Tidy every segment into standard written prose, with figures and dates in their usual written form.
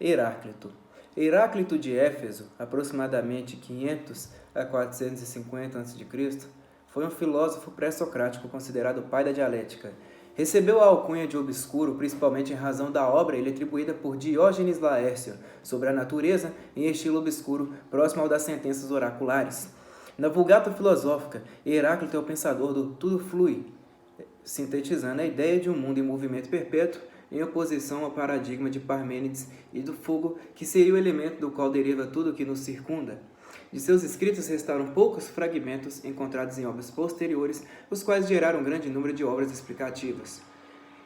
Heráclito. Heráclito de Éfeso, aproximadamente 500 a 450 a.C., foi um filósofo pré-socrático considerado o pai da dialética. Recebeu a alcunha de obscuro, principalmente em razão da obra ele atribuída por Diógenes Laércio sobre a natureza em estilo obscuro, próximo ao das sentenças oraculares. Na Vulgata Filosófica, Heráclito é o pensador do tudo flui, sintetizando a ideia de um mundo em movimento perpétuo, em oposição ao paradigma de Parmênides e do fogo, que seria o elemento do qual deriva tudo o que nos circunda. De seus escritos restaram poucos fragmentos encontrados em obras posteriores, os quais geraram um grande número de obras explicativas.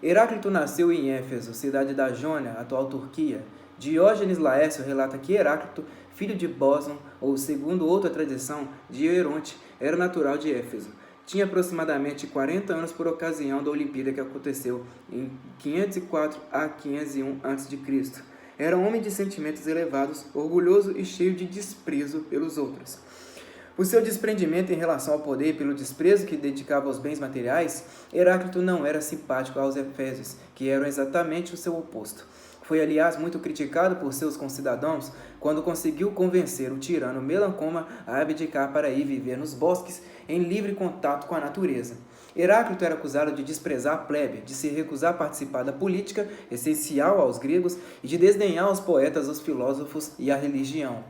Heráclito nasceu em Éfeso, cidade da Jônia, atual Turquia. Diógenes Laércio relata que Heráclito, filho de Bóson, ou segundo outra tradição, de Hieronte, era natural de Éfeso. Tinha aproximadamente 40 anos por ocasião da Olimpíada que aconteceu em 504 a 501 a.C. Era um homem de sentimentos elevados, orgulhoso e cheio de desprezo pelos outros. Por seu desprendimento em relação ao poder e pelo desprezo que dedicava aos bens materiais, Heráclito não era simpático aos efésios, que eram exatamente o seu oposto. Foi, aliás, muito criticado por seus concidadãos quando conseguiu convencer o tirano Melancoma a abdicar para ir viver nos bosques em livre contato com a natureza. Heráclito era acusado de desprezar a plebe, de se recusar a participar da política, essencial aos gregos, e de desdenhar os poetas, os filósofos e a religião.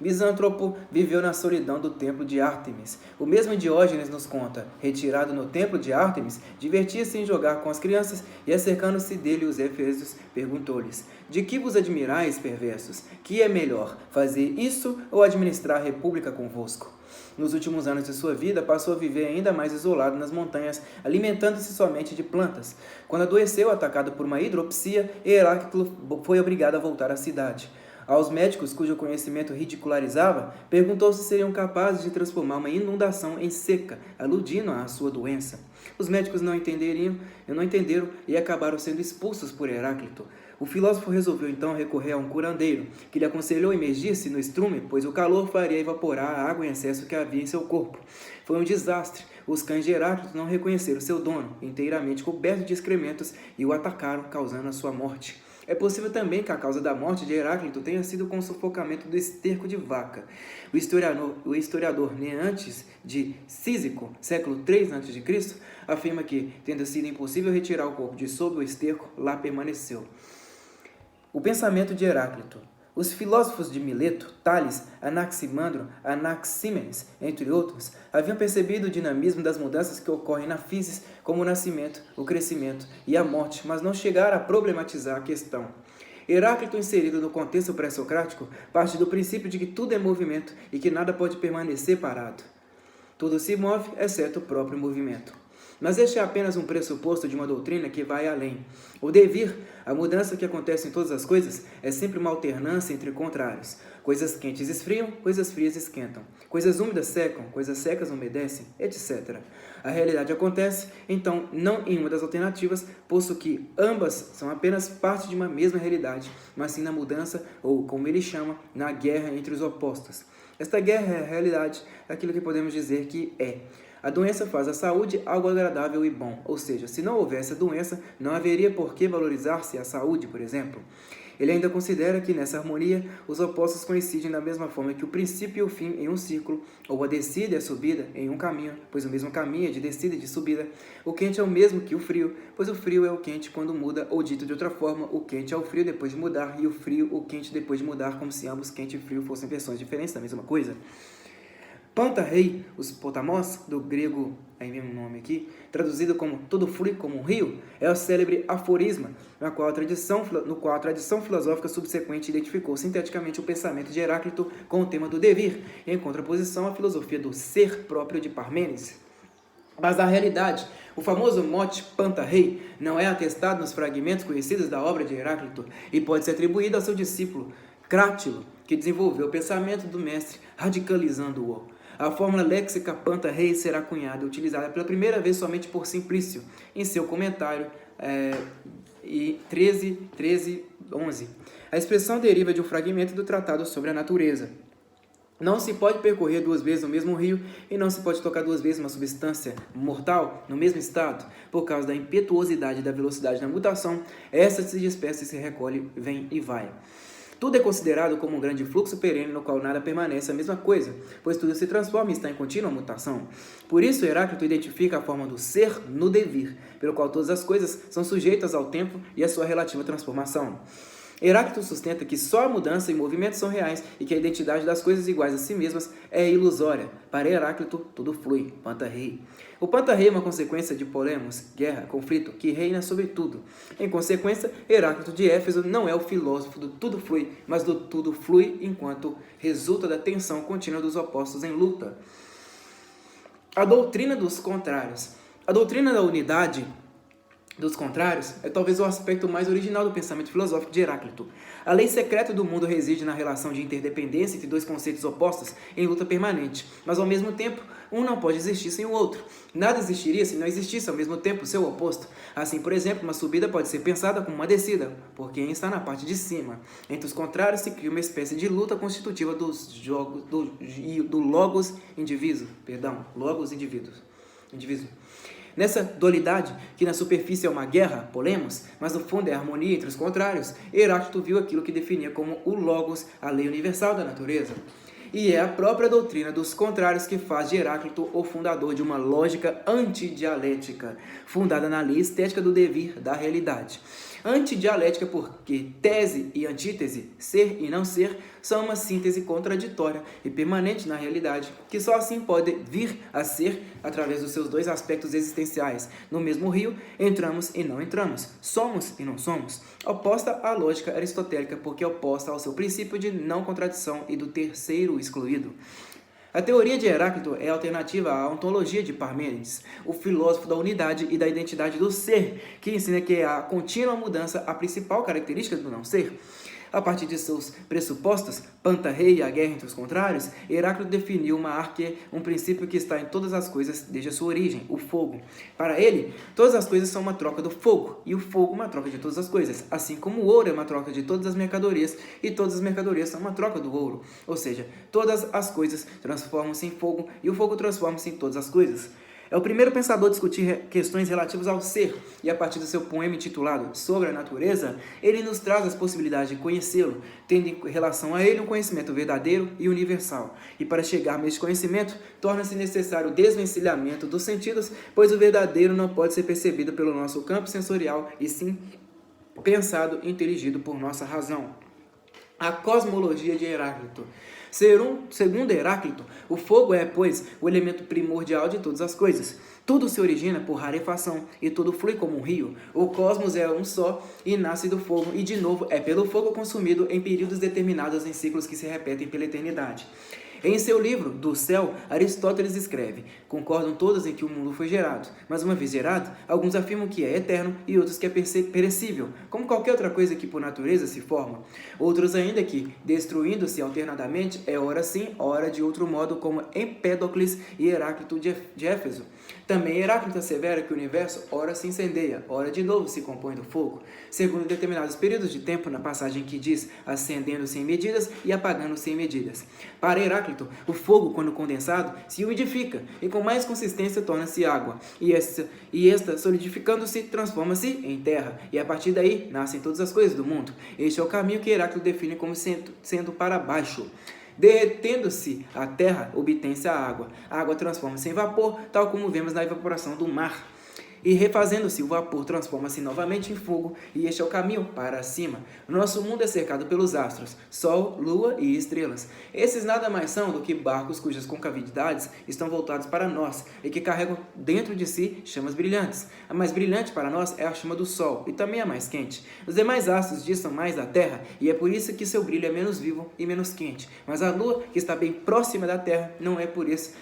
Misântropo viveu na solidão do templo de Ártemis. O mesmo Diógenes nos conta, retirado no templo de Ártemis, divertia-se em jogar com as crianças e, acercando-se dele os efésios, perguntou-lhes: de que vos admirais, perversos? Que é melhor, fazer isso ou administrar a república convosco? Nos últimos anos de sua vida, passou a viver ainda mais isolado nas montanhas, alimentando-se somente de plantas. Quando adoeceu, atacado por uma hidropsia, Heráclito foi obrigado a voltar à cidade. Aos médicos, cujo conhecimento ridicularizava, perguntou se seriam capazes de transformar uma inundação em seca, aludindo à sua doença. Os médicos não entenderam e acabaram sendo expulsos por Heráclito. O filósofo resolveu então recorrer a um curandeiro, que lhe aconselhou imergir-se no estrume, pois o calor faria evaporar a água em excesso que havia em seu corpo. Foi um desastre. Os cães de Heráclito não reconheceram seu dono, inteiramente coberto de excrementos, e o atacaram, causando a sua morte. É possível também que a causa da morte de Heráclito tenha sido com o sufocamento do esterco de vaca. O historiador Neantes de Císico, século III a.C., afirma que, tendo sido impossível retirar o corpo de sob o esterco, lá permaneceu. O pensamento de Heráclito. Os filósofos de Mileto, Tales, Anaximandro, Anaxímenes, entre outros, haviam percebido o dinamismo das mudanças que ocorrem na física, como o nascimento, o crescimento e a morte, mas não chegaram a problematizar a questão. Heráclito, inserido no contexto pré-socrático, parte do princípio de que tudo é movimento e que nada pode permanecer parado. Tudo se move, exceto o próprio movimento. Mas este é apenas um pressuposto de uma doutrina que vai além. O devir, a mudança que acontece em todas as coisas, é sempre uma alternância entre contrários. Coisas quentes esfriam, coisas frias esquentam. Coisas úmidas secam, coisas secas umedecem, etc. A realidade acontece, então, não em uma das alternativas, posto que ambas são apenas parte de uma mesma realidade, mas sim na mudança, ou, como ele chama, na guerra entre os opostos. Esta guerra é a realidade, aquilo que podemos dizer que é. A doença faz a saúde algo agradável e bom, ou seja, se não houvesse a doença, não haveria por que valorizar-se a saúde, por exemplo. Ele ainda considera que, nessa harmonia, os opostos coincidem da mesma forma que o princípio e o fim em um círculo, ou a descida e a subida em um caminho, pois o mesmo caminho é de descida e de subida. O quente é o mesmo que o frio, pois o frio é o quente quando muda, ou dito de outra forma, o quente é o frio depois de mudar, e o frio o quente depois de mudar, como se ambos quente e frio fossem versões diferentes da mesma coisa. Pantarrei, os potamos, do grego, aí mesmo nome aqui, traduzido como todo flui como um rio, é o célebre aforisma, no qual a tradição filosófica subsequente identificou sinteticamente o pensamento de Heráclito com o tema do devir, em contraposição à filosofia do ser próprio de Parmênides. Mas na realidade, o famoso mote Pantarrei não é atestado nos fragmentos conhecidos da obra de Heráclito e pode ser atribuído ao seu discípulo Crátilo, que desenvolveu o pensamento do mestre, radicalizando-o. A fórmula léxica Pantarrei será cunhada e utilizada pela primeira vez somente por Simplício, em seu comentário 13:11. A expressão deriva de um fragmento do Tratado sobre a Natureza. Não se pode percorrer duas vezes o mesmo rio e não se pode tocar duas vezes uma substância mortal no mesmo estado. Por causa da impetuosidade e da velocidade da mutação, essa se dispersa e se recolhe, vem e vai. Tudo é considerado como um grande fluxo perene no qual nada permanece a mesma coisa, pois tudo se transforma e está em contínua mutação. Por isso, Heráclito identifica a forma do ser no devir, pelo qual todas as coisas são sujeitas ao tempo e à sua relativa transformação. Heráclito sustenta que só a mudança e movimento são reais e que a identidade das coisas iguais a si mesmas é ilusória. Para Heráclito, tudo flui, Panta-rei. O Panta-rei é uma consequência de polemos, guerra, conflito, que reina sobre tudo. Em consequência, Heráclito de Éfeso não é o filósofo do tudo flui, mas do tudo flui enquanto resulta da tensão contínua dos opostos em luta. A doutrina dos contrários. A doutrina da unidade dos contrários é talvez o aspecto mais original do pensamento filosófico de Heráclito. A lei secreta do mundo reside na relação de interdependência entre dois conceitos opostos em luta permanente, mas ao mesmo tempo, um não pode existir sem o outro. Nada existiria se não existisse ao mesmo tempo o seu oposto. Assim, por exemplo, uma subida pode ser pensada como uma descida, por quem está na parte de cima. Entre os contrários se cria uma espécie de luta constitutiva do logos indiviso. Nessa dualidade, que na superfície é uma guerra, polemos, mas no fundo é a harmonia entre os contrários, Heráclito viu aquilo que definia como o logos, a lei universal da natureza. E é a própria doutrina dos contrários que faz de Heráclito o fundador de uma lógica antidialética, fundada na lei estética do devir da realidade. Antidialética porque tese e antítese, ser e não ser, são uma síntese contraditória e permanente na realidade, que só assim pode vir a ser através dos seus dois aspectos existenciais. No mesmo rio, entramos e não entramos, somos e não somos. Oposta à lógica aristotélica, porque oposta ao seu princípio de não contradição e do terceiro excluído. A teoria de Heráclito é alternativa à ontologia de Parmênides, o filósofo da unidade e da identidade do ser, que ensina que a contínua mudança a principal característica do não ser. A partir de seus pressupostos, Panta-rei e a guerra entre os contrários, Heráclito definiu uma arque, um princípio que está em todas as coisas desde a sua origem, o fogo. Para ele, todas as coisas são uma troca do fogo, e o fogo uma troca de todas as coisas, assim como o ouro é uma troca de todas as mercadorias, e todas as mercadorias são uma troca do ouro. Ou seja, todas as coisas transformam-se em fogo, e o fogo transforma-se em todas as coisas. É o primeiro pensador a discutir questões relativas ao ser, e a partir do seu poema intitulado Sobre a Natureza, ele nos traz as possibilidades de conhecê-lo, tendo em relação a ele um conhecimento verdadeiro e universal. E para chegarmos a este conhecimento, torna-se necessário o desvencilhamento dos sentidos, pois o verdadeiro não pode ser percebido pelo nosso campo sensorial, e sim pensado e inteligido por nossa razão. A cosmologia de Heráclito. Segundo Heráclito, o fogo é, pois, o elemento primordial de todas as coisas. Tudo se origina por rarefação e tudo flui como um rio. O cosmos é um só e nasce do fogo e, de novo, é pelo fogo consumido em períodos determinados em ciclos que se repetem pela eternidade. Em seu livro, Do Céu, Aristóteles escreve: concordam todos em que o mundo foi gerado, mas uma vez gerado, alguns afirmam que é eterno e outros que é perecível, como qualquer outra coisa que por natureza se forma. Outros ainda que, destruindo-se alternadamente, é ora sim, ora de outro modo, como Empédocles e Heráclito de Éfeso. Também Heráclito assevera que o universo ora se incendeia, ora de novo se compõe do fogo, segundo determinados períodos de tempo na passagem que diz acendendo-se em medidas e apagando-se em medidas. Para Heráclito, o fogo, quando condensado, se umidifica e com mais consistência torna-se água, e esta solidificando-se, transforma-se em terra, e a partir daí nascem todas as coisas do mundo. Este é o caminho que Heráclito define como sendo para baixo. Derretendo-se a terra, obtém-se a água. A água transforma-se em vapor, tal como vemos na evaporação do mar. E refazendo-se, o vapor transforma-se novamente em fogo, e este é o caminho para cima. Nosso mundo é cercado pelos astros, sol, lua e estrelas. Esses nada mais são do que barcos cujas concavidades estão voltados para nós, e que carregam dentro de si chamas brilhantes. A mais brilhante para nós é a chama do sol, e também a mais quente. Os demais astros distam mais da Terra, e é por isso que seu brilho é menos vivo e menos quente. Mas a lua, que está bem próxima da Terra, não é por isso,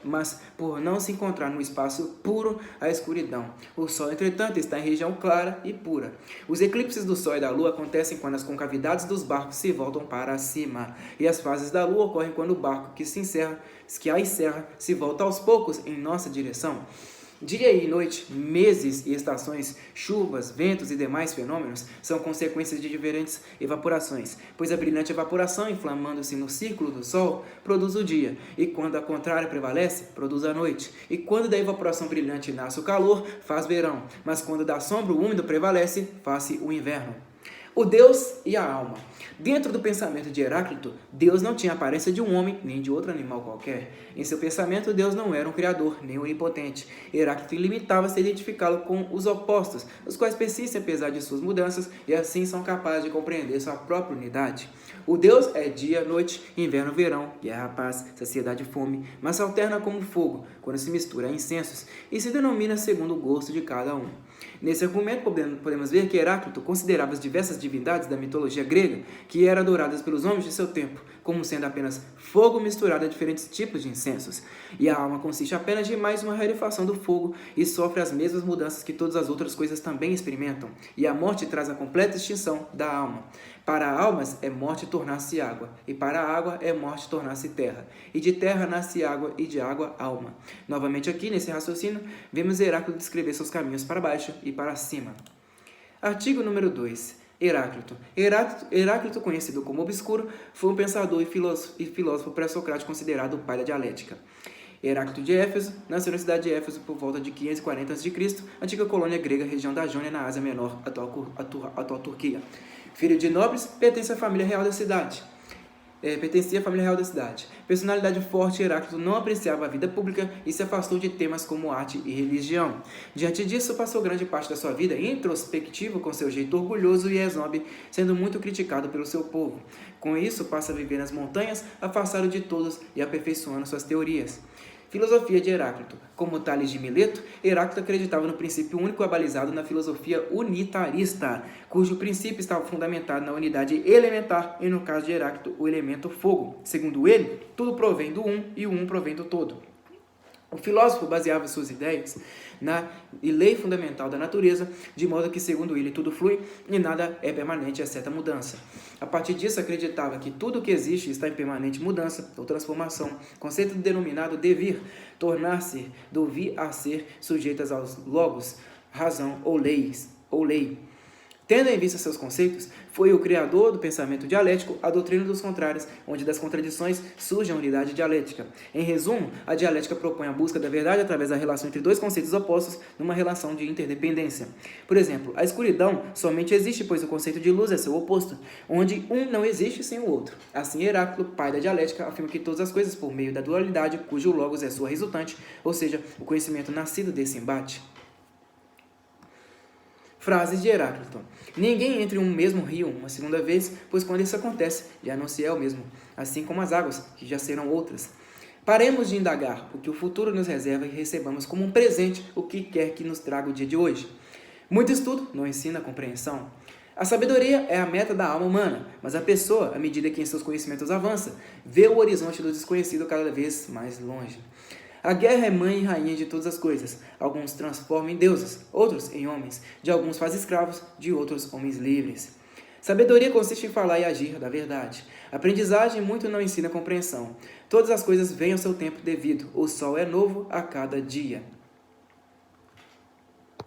mas por não se encontrar no espaço puro, a escuridão. O Sol, entretanto, está em região clara e pura. Os eclipses do Sol e da Lua acontecem quando as concavidades dos barcos se voltam para cima, e as fases da Lua ocorrem quando o barco que a encerra se volta aos poucos em nossa direção. Dia e noite, meses e estações, chuvas, ventos e demais fenômenos são consequências de diferentes evaporações, pois a brilhante evaporação, inflamando-se no círculo do Sol, produz o dia, e quando a contrária prevalece, produz a noite. E quando da evaporação brilhante nasce o calor, faz verão, mas quando da sombra o úmido prevalece, faz-se o inverno. O Deus e a alma. Dentro do pensamento de Heráclito, Deus não tinha a aparência de um homem nem de outro animal qualquer. Em seu pensamento, Deus não era um criador, nem onipotente. Heráclito limitava-se a identificá-lo com os opostos, os quais persistem apesar de suas mudanças e assim são capazes de compreender sua própria unidade. O Deus é dia, noite, inverno, verão, guerra, paz, saciedade e fome, mas se alterna como fogo, quando se mistura a incensos, e se denomina segundo o gosto de cada um. Nesse argumento, podemos ver que Heráclito considerava as diversas divindades da mitologia grega que eram adoradas pelos homens de seu tempo, como sendo apenas fogo misturado a diferentes tipos de incensos. E a alma consiste apenas de mais uma rarefação do fogo e sofre as mesmas mudanças que todas as outras coisas também experimentam. E a morte traz a completa extinção da alma. Para almas é morte tornar-se água, e para a água é morte tornar-se terra. E de terra nasce água, e de água, alma. Novamente aqui, nesse raciocínio, vemos Heráclito descrever seus caminhos para baixo e para cima. Artigo número 2. Heráclito, conhecido como Obscuro, foi um pensador e filósofo pré-socrático considerado o pai da dialética. Heráclito de Éfeso nasceu na cidade de Éfeso por volta de 540 a.C., antiga colônia grega, região da Jônia, na Ásia Menor, atual Turquia. Filho de nobres, pertencia à família real da cidade. Personalidade forte, Heráclito não apreciava a vida pública e se afastou de temas como arte e religião. Diante disso, passou grande parte da sua vida introspectivo, com seu jeito orgulhoso e esnobe, sendo muito criticado pelo seu povo. Com isso, passa a viver nas montanhas, afastado de todos e aperfeiçoando suas teorias. Filosofia de Heráclito. Como Tales de Mileto, Heráclito acreditava no princípio único abalizado na filosofia unitarista, cujo princípio estava fundamentado na unidade elementar e, no caso de Heráclito, o elemento fogo. Segundo ele, tudo provém do um e o um provém do todo. O filósofo baseava suas ideias na lei fundamental da natureza, de modo que, segundo ele, tudo flui e nada é permanente, exceto a mudança. A partir disso, acreditava que tudo o que existe está em permanente mudança ou transformação, conceito denominado devir, tornar-se, do vir a ser, sujeitas aos logos, razão ou lei. Tendo em vista seus conceitos, foi o criador do pensamento dialético, a doutrina dos contrários, onde das contradições surge a unidade dialética. Em resumo, a dialética propõe a busca da verdade através da relação entre dois conceitos opostos numa relação de interdependência. Por exemplo, a escuridão somente existe pois o conceito de luz é seu oposto, onde um não existe sem o outro. Assim, Heráclito, pai da dialética, afirma que todas as coisas por meio da dualidade, cujo logos é sua resultante, ou seja, o conhecimento nascido desse embate. Frases de Heráclito. Ninguém entre um mesmo rio uma segunda vez, pois quando isso acontece, já não se é o mesmo, assim como as águas, que já serão outras. Paremos de indagar o que o futuro nos reserva e recebamos como um presente o que quer que nos traga o dia de hoje. Muito estudo não ensina a compreensão. A sabedoria é a meta da alma humana, mas a pessoa, à medida que em seus conhecimentos avança, vê o horizonte do desconhecido cada vez mais longe. A guerra é mãe e rainha de todas as coisas. Alguns transformam em deuses, outros em homens. De alguns faz escravos, de outros homens livres. Sabedoria consiste em falar e agir da verdade. Aprendizagem muito não ensina a compreensão. Todas as coisas vêm ao seu tempo devido. O sol é novo a cada dia.